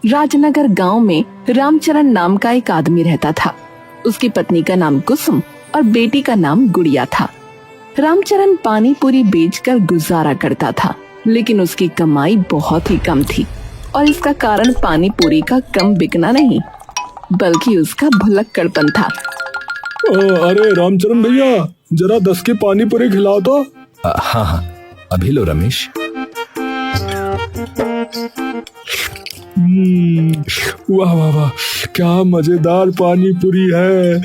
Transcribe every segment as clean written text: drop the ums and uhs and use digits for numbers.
राजनगर गांव में रामचरण नाम का एक आदमी रहता था। उसकी पत्नी का नाम कुसुम और बेटी का नाम गुड़िया था। रामचरण पानी पूरी बेचकर गुजारा करता था, लेकिन उसकी कमाई बहुत ही कम थी और इसका कारण पानी पूरी का कम बिकना नहीं, बल्कि उसका भुलक्कड़पन था। अरे रामचरण भैया, जरा 10 की पानी पूरी खिलाओ तो। हाँ हाँ, अभी लो रमेश। वाह वाह वाह, क्या मजेदार पानी पूरी है।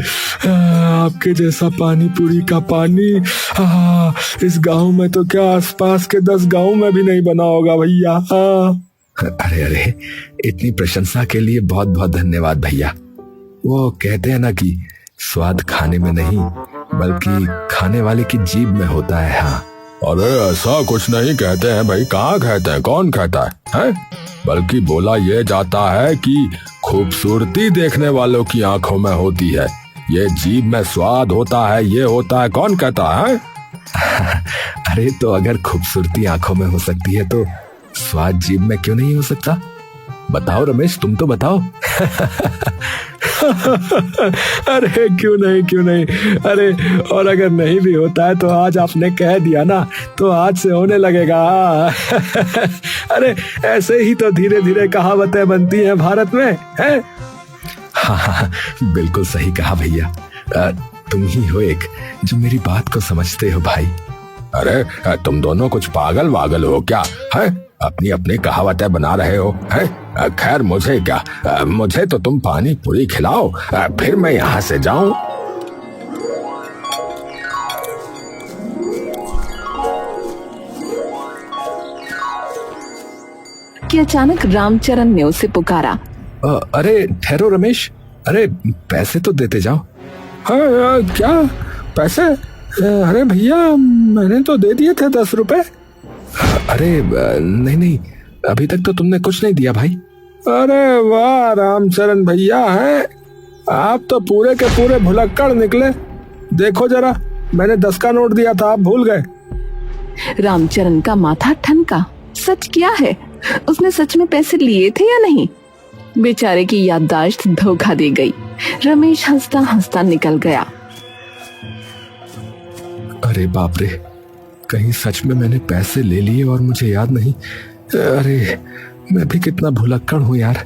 आपके जैसा पानी पूरी का पानी इस गांव में तो क्या आसपास के 10 गांव में भी नहीं बना होगा भैया। अरे अरे, इतनी प्रशंसा के लिए बहुत बहुत धन्यवाद भैया। वो कहते हैं ना कि स्वाद खाने में नहीं बल्कि खाने वाले की जीभ में होता है। हाँ, अरे ऐसा कुछ नहीं कहते हैं भाई, कहाँ कहते हैं, कौन कहता है? बल्कि बोला यह जाता है कि खूबसूरती देखने वालों की आंखों में होती है, ये जीभ में स्वाद होता है, ये होता है, कौन कहता है? अरे तो अगर खूबसूरती आंखों में हो सकती है तो स्वाद जीभ में क्यों नहीं हो सकता? बताओ रमेश, तुम तो बताओ। अरे क्यों नहीं। अरे और अगर नहीं भी होता है तो आज आपने कह दिया ना, तो आज से होने लगेगा। अरे ऐसे ही तो धीरे धीरे कहावतें बनती हैं भारत में, है? हाँ, बिल्कुल सही कहा भैया। तुम ही हो एक जो मेरी बात को समझते हो भाई। अरे तुम दोनों कुछ पागल वागल हो क्या है? अपनी अपनी कहावतें बना रहे हो, है? खैर मुझे क्या, मुझे तो तुम पानी पूरी खिलाओ, फिर मैं यहाँ से जाऊं। कि अचानक रामचरण ने उसे पुकारा। अरे ठहरो रमेश, अरे पैसे तो देते जाओ। क्या पैसे? अरे भैया, मैंने तो दे दिए थे 10 रुपए। अरे नहीं, अभी तक तो तुमने कुछ नहीं दिया भाई। अरे वाह रामचरण भैया, है आप तो पूरे के पूरे भुलक्कड़ निकले। देखो जरा, मैंने 10 का नोट दिया था, आप भूल गए। रामचरण का माथा ठनका। सच क्या है? उसने सच में पैसे लिए थे या नहीं? बेचारे की याददाश्त धोखा दे गई। रमेश हंसता हंसता निकल गया। अरे बाप रे, कहीं सच में मैंने पैसे ले लिए और मुझे याद नहीं। अरे मैं भी कितना भुलक्कड़ हूँ यार।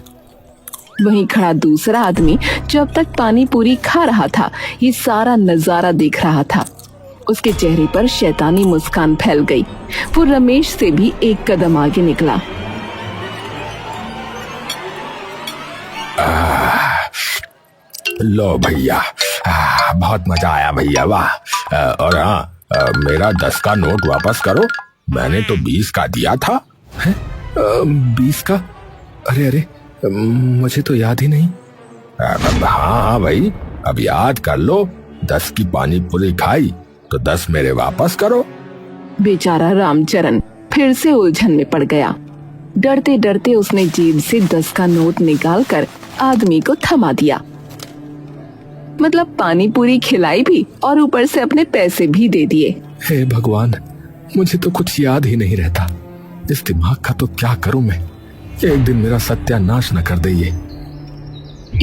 वहीं खड़ा दूसरा आदमी जो अब तक पानी पूरी खा रहा था, ये सारा नजारा देख रहा था। उसके चेहरे पर शैतानी मुस्कान फैल गई। वो रमेश से भी एक कदम आगे निकला। लो भैया, बहुत मजा आया भैया, वाह। और हाँ, मेरा 10 का नोट वापस करो, मैंने तो 20 का दिया था। है? 20 का? अरे मुझे तो याद ही नहीं। हाँ भाई, अब याद कर लो। 10 की पानी पूरी खाई तो 10 मेरे वापस करो। बेचारा रामचरण फिर से उलझन में पड़ गया। डरते डरते उसने जेब से 10 का नोट निकालकर आदमी को थमा दिया। मतलब पानी पूरी खिलाई भी और ऊपर से अपने पैसे भी दे दिए। हे भगवान, मुझे तो कुछ याद ही नहीं रहता। इस दिमाग का तो क्या करूं मैं? एक दिन मेरा सत्यानाश न कर दे ये।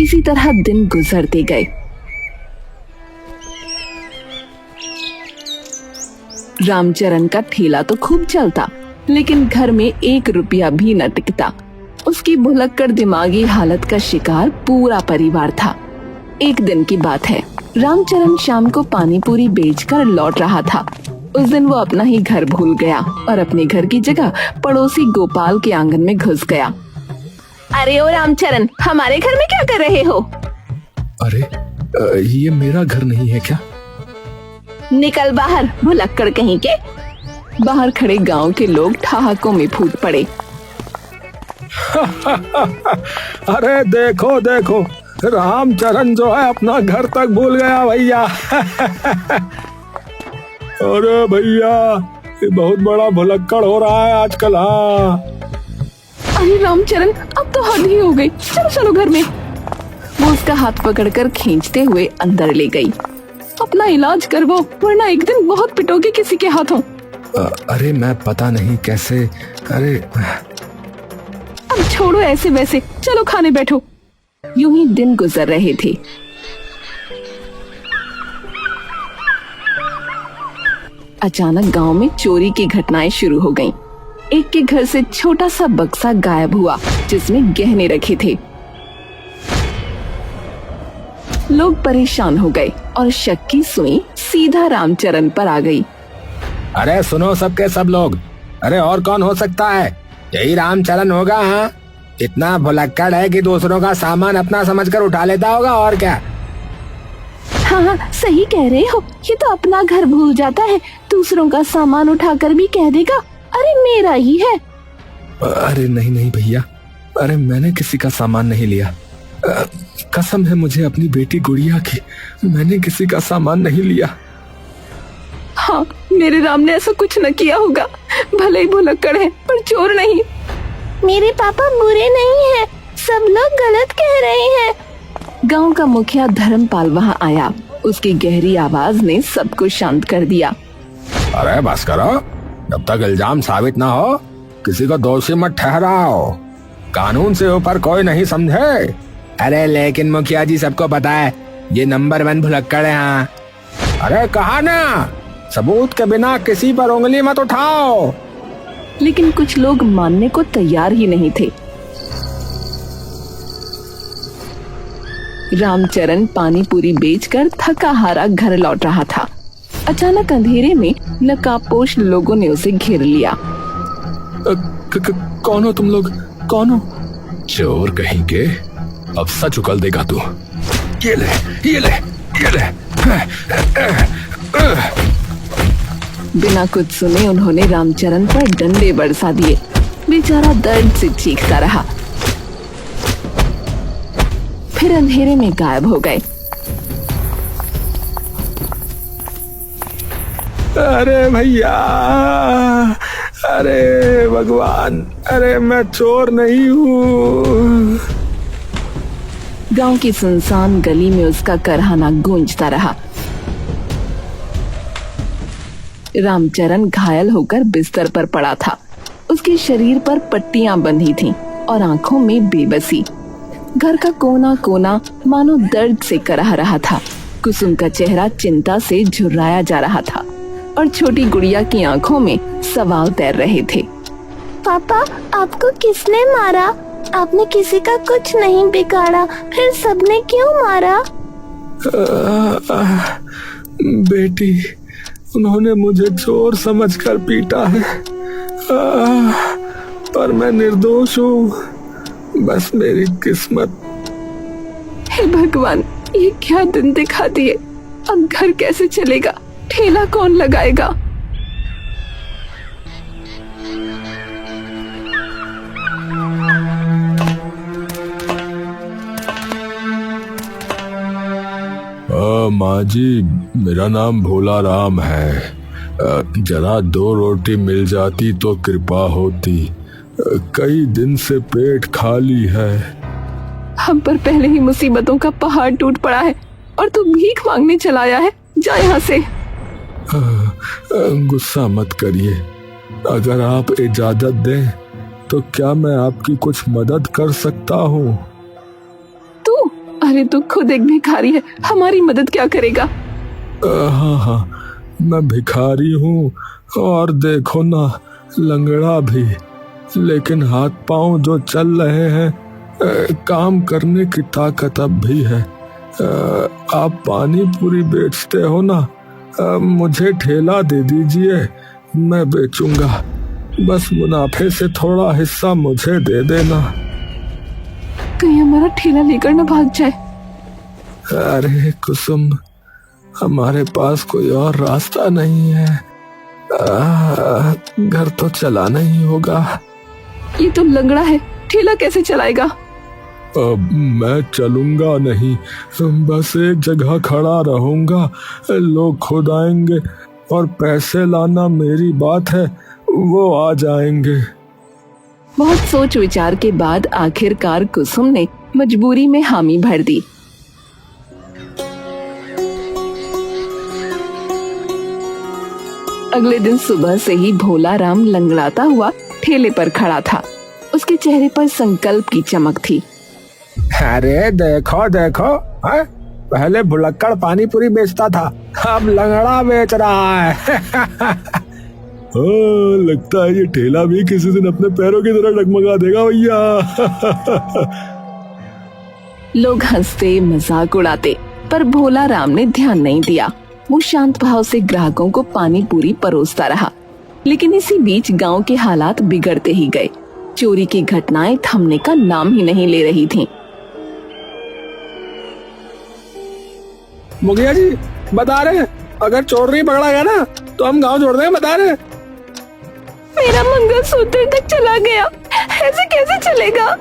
इसी तरह दिन गुजरते गए। रामचरण का ठेला तो खूब चलता, लेकिन घर में 1 रुपया भी न टिकता। उसकी भुलक्कड़ दिमागी हालत का शिकार पूरा परिवार था। एक दिन की बात है, रामचरण शाम को पानी पूरी बेचकर लौट रहा था। उस दिन वो अपना ही घर भूल गया और अपने घर की जगह पड़ोसी गोपाल के आंगन में घुस गया। अरे ओ रामचरण, हमारे घर में क्या कर रहे हो? अरे ये मेरा घर नहीं है क्या? निकल बाहर, भुलक्कड़ कहीं के। बाहर खड़े गांव के लोग ठहाकों में फूट पड़े। अरे देखो देखो, रामचरण जो है अपना घर तक भूल गया भैया। अरे भैया, ये बहुत बड़ा भुलक्कड़ हो रहा है आजकल। हाँ, अरे रामचरण, अब तो हद ही हो गई। चलो चलो घर में। वो उसका हाथ पकड़कर खींचते हुए अंदर ले गई। अपना इलाज करवाओ, वरना एक दिन बहुत पिटोगे किसी के हाथों। अरे मैं पता नहीं कैसे। अरे अब छोड़ो ऐसे वैसे, चलो खाने बैठो। यूं ही दिन गुजर रहे थे। अचानक गांव में चोरी की घटनाएं शुरू हो गईं। एक के घर से छोटा सा बक्सा गायब हुआ जिसमें गहने रखे थे। लोग परेशान हो गए और शक की सुई सीधा रामचरण पर आ गई। अरे सुनो सबके सब लोग, अरे और कौन हो सकता है? यही रामचरण होगा। हाँ, इतना भुलक्कड़ है कि दूसरों का सामान अपना समझकर उठा लेता होगा, और क्या। हाँ, सही कह रहे हो। ये तो अपना घर भूल जाता है, दूसरों का सामान उठाकर भी कह देगा अरे मेरा ही है। अरे नहीं नहीं भैया, अरे मैंने किसी का सामान नहीं लिया। कसम है मुझे अपनी बेटी गुड़िया की, मैंने किसी का सामान नहीं लिया। हाँ, मेरे राम ने ऐसा कुछ न किया होगा। भले ही भुलक्कड़ है पर चोर नहीं। मेरे पापा बुरे नहीं हैं, सब लोग गलत कह रहे हैं। गांव का मुखिया धर्मपाल वहां आया। उसकी गहरी आवाज ने सबको शांत कर दिया। अरे बस करो, जब तक इल्जाम साबित ना हो किसी को दोषी मत ठहराओ। कानून से ऊपर कोई नहीं, समझे? अरे लेकिन मुखिया जी, सबको पता है ये नंबर 1 भुलक्कड़ है। हाँ, अरे कहा ना, सबूत के बिना किसी पर उंगली मत उठाओ। लेकिन कुछ लोग मानने को तैयार ही नहीं थे। रामचरण पानी पूरी बेचकर थका हारा घर लौट रहा था। अचानक अंधेरे में नकाबपोश लोगों ने उसे घेर लिया। कौन हो तुम लोग? कौन हो? चोर कहीं के, अब सच उगल देगा तू। ये ले, ये ले, ये ले। बिना कुछ सुने उन्होंने रामचरण पर डंडे बरसा दिए। बेचारा दर्द से चीखता रहा, फिर अंधेरे में गायब हो गए। अरे भैया, अरे भगवान, अरे मैं चोर नहीं हूँ। गांव की सुनसान गली में उसका करहाना गूंजता रहा। रामचरण घायल होकर बिस्तर पर पड़ा था। उसके शरीर पर पट्टियां बंधी थीं और आंखों में बेबसी। घर का कोना कोना मानो दर्द से कराह रहा था। कुसुम का चेहरा चिंता से झुर्राया जा रहा था और छोटी गुड़िया की आंखों में सवाल तैर रहे थे। पापा, आपको किसने मारा? आपने किसी का कुछ नहीं बिगाड़ा, फिर सबने क्यों मारा? बेटी, उन्होंने मुझे चोर समझकर पीटा है, पर मैं निर्दोष हूँ। बस मेरी किस्मत। हे भगवान, ये क्या दिन दिखा दिए। अब घर कैसे चलेगा? ठेला कौन लगाएगा? माँ जी, मेरा नाम भोला राम है। जरा 2 रोटी मिल जाती तो कृपा होती। कई दिन से पेट खाली है। हम पर पहले ही मुसीबतों का पहाड़ टूट पड़ा है और तू भीख मांगने चला आया है। जा यहाँ से। गुस्सा मत करिए। अगर आप इजाजत दें तो क्या मैं आपकी कुछ मदद कर सकता हूँ? तू? अरे तू खुद एक भिखारी है, हमारी मदद क्या करेगा? हाँ हाँ, मैं भिखारी हूँ और देखो ना, लंगड़ा भी, लेकिन हाथ पांव जो चल रहे हैं, काम करने की ताकत अब भी है। आप पानी पूरी बेचते हो ना, मुझे ठेला दे दीजिए, मैं बेचूंगा। बस मुनाफे से थोड़ा हिस्सा मुझे दे देना। कहीं हमारा ठेला लेकर न भाग जाए। अरे कुसुम, हमारे पास कोई और रास्ता नहीं है। घर तो चलाना ही होगा। ये तो लंगड़ा है, ठेला कैसे चलाएगा? अब मैं चलूंगा नहीं, बस एक जगह खड़ा रहूंगा। लोग खुद आएंगे और पैसे लाना मेरी बात है, वो आ जाएंगे। बहुत सोच विचार के बाद आखिरकार कुसुम ने मजबूरी में हामी भर दी। अगले दिन सुबह से ही भोला राम लंगड़ाता हुआ ठेले पर खड़ा था। उसके चेहरे पर संकल्प की चमक थी। अरे देखो देखो, है? पहले भुलक्कड़ पानी पूरी बेचता था, अब लंगड़ा बेच रहा है। लगता है ये ठेला भी किसी दिन अपने पैरों की तरह डगमगा देगा भैया। लोग हंसते मजाक उड़ाते, पर भोला राम ने ध्यान नहीं दिया। वो शांत भाव से ग्राहकों को पानी पूरी परोसता रहा। लेकिन इसी बीच गांव के हालात बिगड़ते ही गए। चोरी की घटनाएं थमने का नाम ही नहीं ले रही थीं। मुखिया जी बता रहे, अगर चोर नहीं पकड़ा गया ना तो हम गांव छोड़ देंगे, बता रहे। मेरा मंगलसूत्र तक चला गया, ऐसे कैसे चलेगा?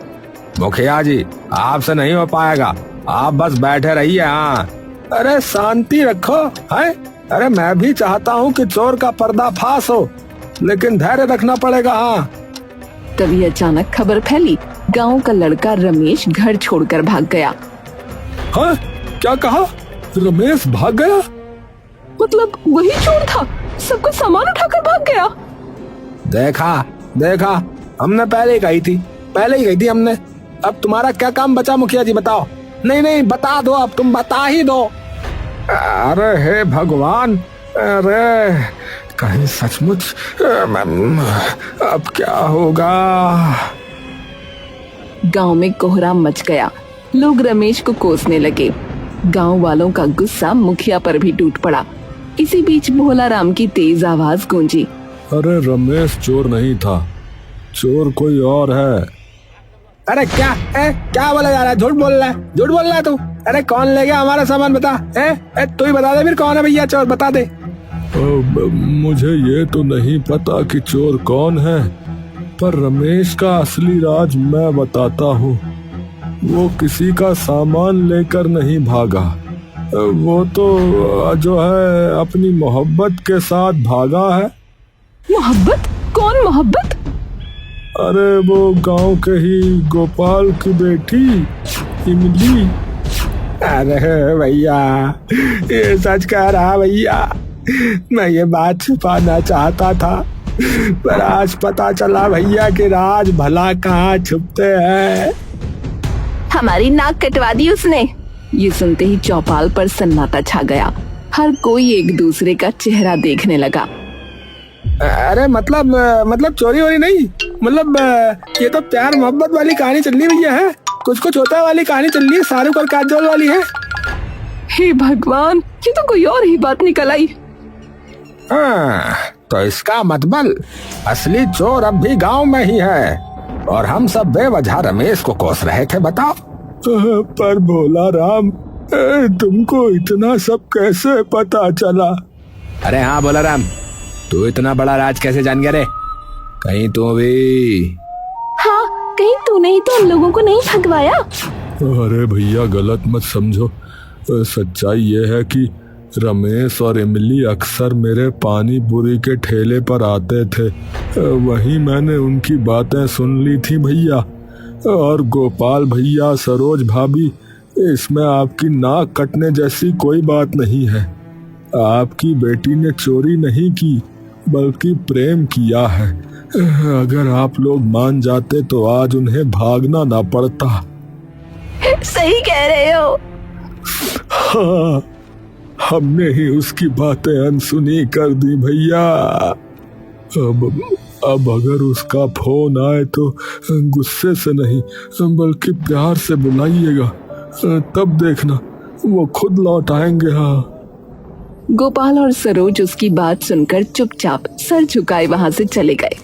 मुखिया जी आपसे नहीं हो पाएगा, आप बस बैठे रहिए। हाँ, अरे शांति रखो, है? अरे मैं भी चाहता हूँ कि चोर का पर्दाफाश हो, लेकिन धैर्य रखना पड़ेगा। हाँ। तभी अचानक खबर फैली, गांव का लड़का रमेश घर छोड़कर भाग गया। हाँ, क्या कहा? रमेश भाग गया? मतलब वही चोर था, सबका सामान उठाकर भाग गया। देखा देखा, हमने पहले ही कही थी हमने। अब तुम्हारा क्या काम बचा मुखिया जी, बताओ। नहीं बता दो, अब तुम बता ही दो। अरे हे भगवान, अरे कहीं सचमुच अब क्या होगा? गांव में कोहराम मच गया। लोग रमेश को कोसने लगे। गांव वालों का गुस्सा मुखिया पर भी टूट पड़ा। इसी बीच भोला राम की तेज आवाज गूंजी। अरे रमेश चोर नहीं था, चोर कोई और है। अरे क्या बोला जा रहा है? झूठ बोल रहा है तू। अरे कौन ले गया हमारा सामान, बता। तू ही बता दे फिर, कौन है भैया चोर, बता दे। मुझे ये तो नहीं पता कि चोर कौन है, पर रमेश का असली राज मैं बताता हूँ। वो किसी का सामान लेकर नहीं भागा, वो तो जो है अपनी मोहब्बत के साथ भागा है। मोहब्बत? कौन मोहब्बत? अरे वो गांव के ही गोपाल की बेटी इमली। अरे भैया ये सच कह रहा भैया, मैं ये बात छुपाना चाहता था, पर आज पता चला भैया कि राज भला कहाँ छुपते हैं। हमारी नाक कटवा दी उसने। ये सुनते ही चौपाल पर सन्नाटा छा गया। हर कोई एक दूसरे का चेहरा देखने लगा। अरे मतलब चोरी वोरी नहीं, मतलब ये तो प्यार मोहब्बत वाली कहानी चल रही भैया है, कुछ होता वाली कहानी चल रही है, शाहरुख और काजोल वाली है। हे भगवान, ये तो कोई और ही बात निकल आई। हाँ, तो इसका मतलब असली चोर अब भी गांव में ही है और हम सब बेवजह रमेश को कोस रहे थे, बताओ। पर भोला राम, तुमको इतना सब कैसे पता चला? अरे हाँ भोला राम, तू इतना बड़ा राज कैसे जान गया रे? कहीं तू भी? हाँ, कहीं तूने ही तो उन लोगों को नहीं ठगवाया? अरे भैया गलत मत समझो, सच्चाई ये है कि रमेश और इमली अक्सर मेरे पानी पूरी के ठेले पर आते थे। वहीं मैंने उनकी बातें सुन ली थी भैया। और गोपाल भैया, सरोज भाभी, इसमें आपकी नाक कटने जैसी कोई बात नहीं है। आपकी बेटी ने चोरी नहीं की, बल्कि प्रेम किया है। अगर आप लोग मान जाते तो आज उन्हें भागना ना पड़ता। सही कह रहे हो। हाँ, हमने ही उसकी बातें अनसुनी कर दी भैया। अब अगर उसका फोन आए तो गुस्से से नहीं बल्कि प्यार से बुलाइएगा, तब देखना वो खुद लौट आएंगे। हाँ। गोपाल और सरोज उसकी बात सुनकर चुपचाप सर झुकाए वहां से चले गए।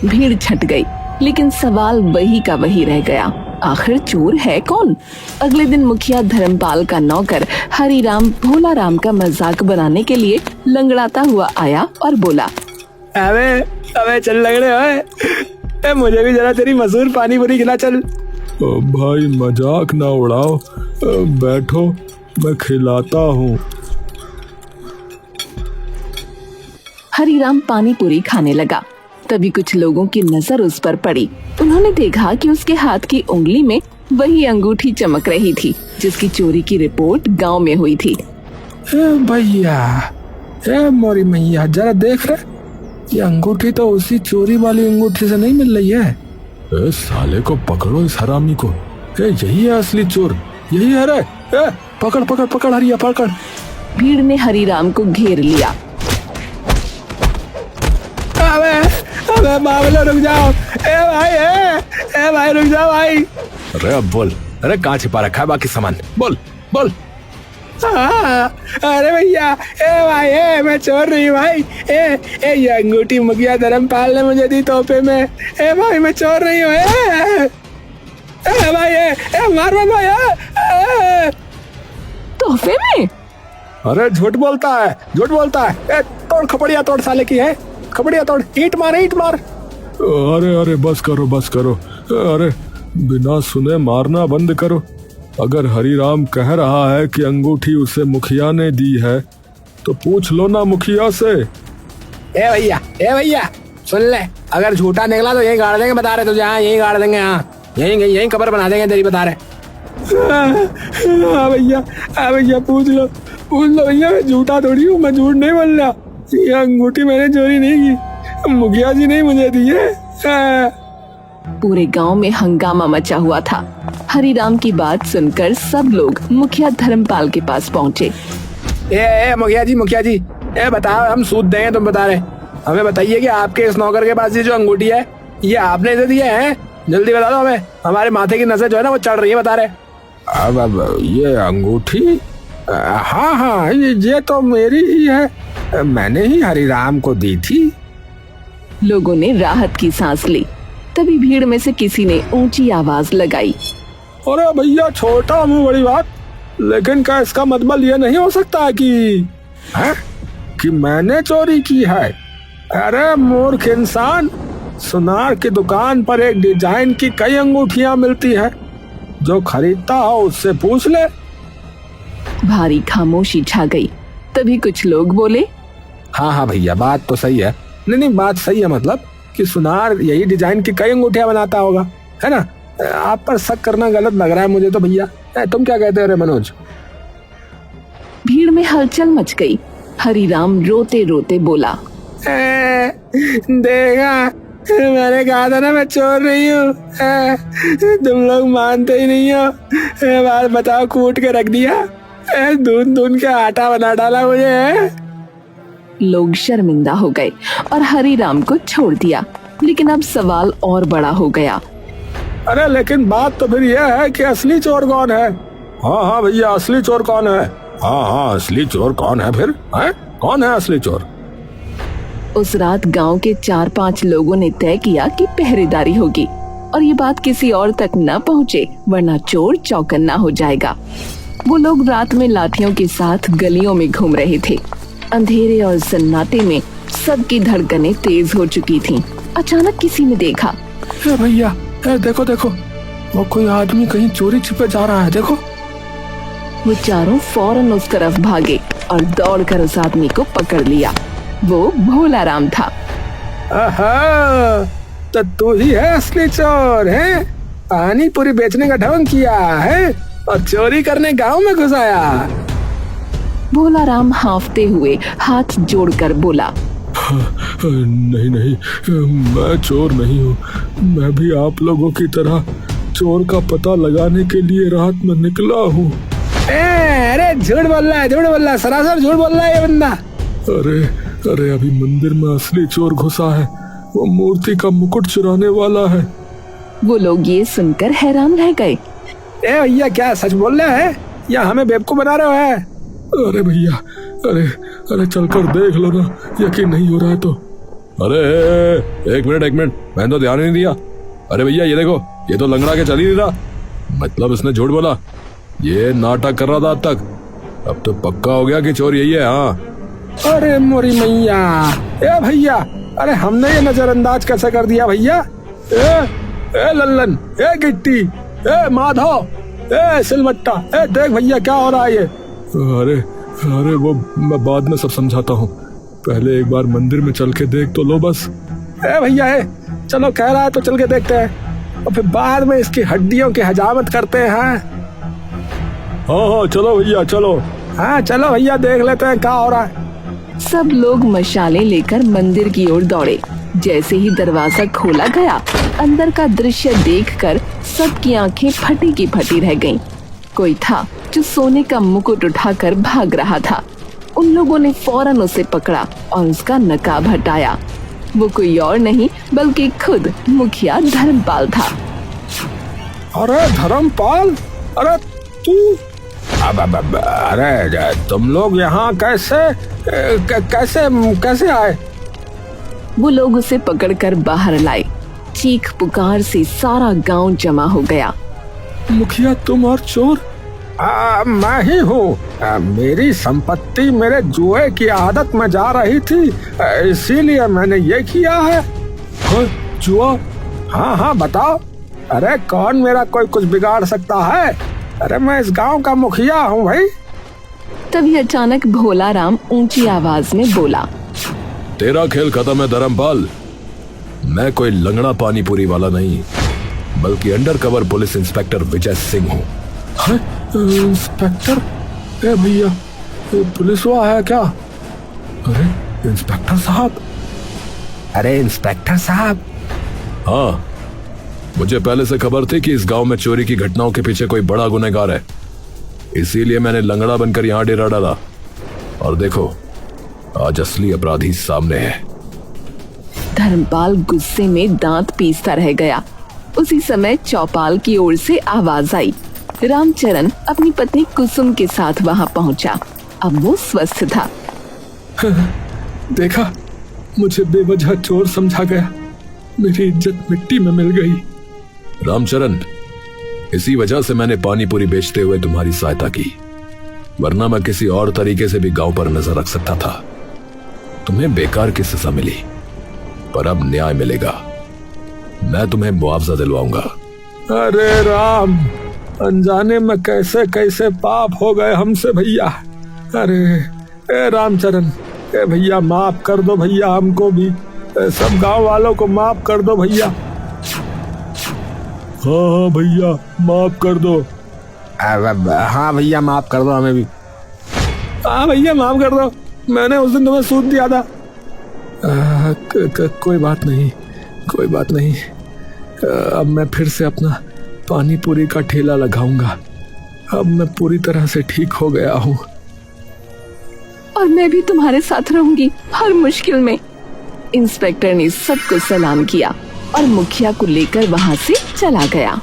भीड़ छट गई, लेकिन सवाल वही का वही रह गया, आखिर चोर है कौन? अगले दिन मुखिया धर्मपाल का नौकर हरिराम भोला राम का मजाक बनाने के लिए लंगड़ाता हुआ आया और बोला, अबे चल लंगड़े, मुझे भी जरा तेरी मशहूर पानी पूरी खिला चल। भाई मजाक ना उड़ाओ, बैठो मैं खिलाता हूँ। हरिराम पानी पूरी खाने लगा। तभी कुछ लोगों की नजर उस पर पड़ी। उन्होंने देखा कि उसके हाथ की उंगली में वही अंगूठी चमक रही थी जिसकी चोरी की रिपोर्ट गांव में हुई थी। भैया, मोरी मैया, जरा देख रहे, ये अंगूठी तो उसी चोरी वाली अंगूठी से नहीं मिल रही है। ए, साले को पकड़ो इस हरामी को। यही है असली चोर, यही है रे। पकड़ पकड़ पकड़ हरिया पकड़। भीड़ ने हरीराम को घेर लिया। अबे अबे बाबलो रुक जाओ। ए भाई रुक जाओ भाई। अरे अब बोल, अरे कहाँ छिपा रखा है बाकी सामान, बोल बोल। अरे भैया भाई मैं चोर नहीं भाई। ये अंगूठी मुखिया धर्मपाल ने मुझे दी तोहफे में। भाई मैं चोर नहीं हूँ। भाई मार मत भाई। तोहफे में? अरे झूठ बोलता है। तोड़ खपड़िया तोड़ साले की है, खपड़िया तोड़, ईंट मार। अरे बस करो। अरे बिना सुने मारना बंद करो। अगर हरीराम कह रहा है कि अंगूठी उसे मुखिया ने दी है तो पूछ लो ना मुखिया से। ए भैया सुन ले, अगर झूठा निकला तो यहीं गाड़ देंगे, बता रहे तुझे। हाँ यहीं गाड़ देंगे, हाँ यहीं कब्र बना देंगे तेरी, बता रहे। हाँ भैया पूछ लो भैया, मैं झूठा थोड़ी हूँ, मैं झूठ नहीं बोल रहा। ये अंगूठी मैंने चोरी नहीं की, मुखिया जी ने मुझे दी है। पूरे गांव में हंगामा मचा हुआ था। हरीराम की बात सुनकर सब लोग मुखिया धर्मपाल के पास पहुँचे। मुखिया जी बताओ, हम सूद देंगे, तुम बता रहे। हमें बताइए कि आपके इस नौकर के पास ये जो अंगूठी है, ये आपने इसे दी है? जल्दी बता दो हमें, हमारे माथे की नजर जो है ना वो चढ़ रही है, बता रहे। अब ये अंगूठी, हाँ ये तो मेरी ही है, मैंने ही हरीराम को दी थी। लोगों ने राहत की सांस ली। तभी भीड़ में से किसी ने ऊंची आवाज लगाई। अरे भैया छोटा मुंह बड़ी बात, लेकिन क्या इसका मतलब ये नहीं हो सकता कि मैंने चोरी की है? अरे मूर्ख इंसान, सुनार की दुकान पर एक डिजाइन की कई अंगूठियां मिलती है, जो खरीदता हो उससे पूछ ले। भारी खामोशी छा गई। तभी कुछ लोग बोले, हाँ भैया बात तो सही है। नहीं बात सही है, मतलब कि सुनार यही डिजाइन की कई अंगूठियां बनाता होगा, है ना? आप पर शक करना गलत लग रहा है मुझे तो भैया। तुम क्या कहते हो रे मनोज? भीड़ में हलचल मच गई। हरीराम रोते रोते बोला, देखा, मैंने कहा था ना मैं चोर नहीं हूँ। तुम लोग मानते ही नहीं हो। बात बताओ, कूट के रख दिया, धुन के आटा बना डाला मुझे। लोग शर्मिंदा हो गए और हरीराम को छोड़ दिया। लेकिन अब सवाल और बड़ा हो गया। अरे लेकिन बात तो फिर यह है कि असली चोर कौन है? हाँ भैया, असली चोर कौन है? हाँ असली चोर कौन है फिर? कौन है असली चोर? उस रात गांव के 4-5 लोगों ने तय किया कि पहरेदारी होगी और ये बात किसी और तक न पहुँचे, वरना चोर चौकन्ना हो जाएगा। वो लोग रात में लाठियों के साथ गलियों में घूम रहे थे। अंधेरे और सन्नाटे में सबकी धड़कनें तेज हो चुकी थीं। अचानक किसी ने देखा, भैया देखो, वो कोई आदमी कहीं चोरी छिपे जा रहा है, देखो। वो चारों फौरन उस तरफ भागे और दौड़कर उस आदमी को पकड़ लिया। वो भोला राम था। तो तू ही है असली चोर, है? पानी पूरी बेचने का ढंग किया है और चोरी करने गांव में घुस आया। भोला राम हांफते हुए हाथ जोड़कर बोला, नहीं मैं चोर नहीं हूँ। मैं भी आप लोगों की तरह चोर का पता लगाने के लिए रात में निकला हूँ। अरे झूठ बोल रहा है, सरासर झूठ बोल रहा है ये बंदा। अरे अभी मंदिर में असली चोर घुसा है, वो मूर्ति का मुकुट चुराने वाला है। वो लोग ये सुनकर हैरान रह गए। भैया क्या सच बोल रहे हैं या हमें बेवकूफ बना रहे हो? है अरे भैया, अरे चलकर देख लो ना, यकीन नहीं हो रहा है तो। अरे एक मिनट, मैंने तो ध्यान नहीं दिया। अरे भैया ये देखो, ये तो लंगड़ा के चल ही नहीं रहा, मतलब इसने झूठ बोला। ये नाटक कर रहा था अब तक, अब तो पक्का हो गया कि चोर यही है। हाँ अरे मोरी मैया, भैया, अरे हमने ये नजरअंदाज कैसे कर दिया भैया? ए लल्लन, ए गिट्टी, ए माधव, ए सिलमट्टा, देख भैया क्या हो रहा है ये। अरे वो मैं बाद में सब समझाता हूँ, पहले एक बार मंदिर में चल के देख तो लो बस। भैया चलो, कह रहा है तो चल के देखते हैं और फिर बाद में इसकी हड्डियों की हजामत करते हैं। हाँ चलो भैया चलो। हाँ चलो भैया, देख लेते हैं क्या हो रहा है। सब लोग मशालें लेकर मंदिर की ओर दौड़े। जैसे ही दरवाजा खोला गया, अंदर का दृश्य देखकर सबकी आंखें फटी की फटी रह गईं। कोई था जो सोने का मुकुट उठाकर भाग रहा था। उन लोगों ने फौरन उसे पकड़ा और उसका नकाब हटाया। वो कोई और नहीं बल्कि खुद मुखिया धर्मपाल था। अरे धर्मपाल, अरे तू, अरे तुम लोग यहाँ कैसे आए? वो लोग उसे पकड़कर बाहर लाए। चीख पुकार से सारा गांव जमा हो गया। मुखिया तुम और चोर? मैं ही हूँ। मेरी संपत्ति मेरे जुए की आदत में जा रही थी, इसीलिए मैंने ये किया है। जुआ? हाँ बताओ। अरे कौन मेरा कोई कुछ बिगाड़ सकता है? अरे मैं इस गांव का मुखिया हूँ भाई। तभी अचानक भोला राम ऊंची आवाज में बोला, तेरा खेल खत्म है धर्मपाल। मैं कोई लंगड़ा पानीपुरी वाला नहीं, बल्कि undercover police inspector Vijay Singh हूँ। इंस्पेक्टर? ए भैया, पुलिस हुआ है क्या? अरे इंस्पेक्टर साहब। अरे इंस्पेक्टर साहब। हाँ, मुझे पहले से खबर थी कि इस गांव में चोरी की घटनाओं के पीछे कोई बड़ा गुनहगार है, इसीलिए मैंने लंगड़ा बनकर यहाँ डेरा डाला। और देखो, आज असली अपराधी सामने है। धर्मपाल गुस्से में दांत पीसता रह गया। उसी समय चौपाल की ओर से आवाज आई। रामचरण अपनी पत्नी कुसुम के साथ वहां पहुंचा। अब वो स्वस्थ था। देखा, मुझे बेवजह चोर समझा गया। मेरी इज्जत मिट्टी में मिल गई। रामचरण, इसी वजह से मैंने पानीपुरी बेचते हुए तुम्हारी सहायता की, वरना मैं किसी और तरीके से भी गांव पर नजर रख सकता था। तुम्हें बेकार की सजा मिली, पर अब न्याय मिलेगा। मैं तुम्हें मुआवजा दिलवाऊंगा। अरे राम, अनजाने में कैसे कैसे पाप हो गए हमसे भैया। अरे ए रामचरण, ए भैया माफ कर दो भैया, हमको भी, सब गांव वालों को माफ कर दो भैया। हाँ भैया माफ कर दो। हाँ भैया माफ कर दो हमें भी। हाँ भैया माफ कर दो, मैंने उस दिन तुम्हें सूद दिया था। कोई बात नहीं, कोई बात नहीं। अब मैं फिर से अपना पानीपुरी का ठेला लगाऊंगा। अब मैं पूरी तरह से ठीक हो गया हूँ। और मैं भी तुम्हारे साथ रहूंगी हर मुश्किल में। इंस्पेक्टर ने सबको सलाम किया और मुखिया को लेकर वहां से चला गया।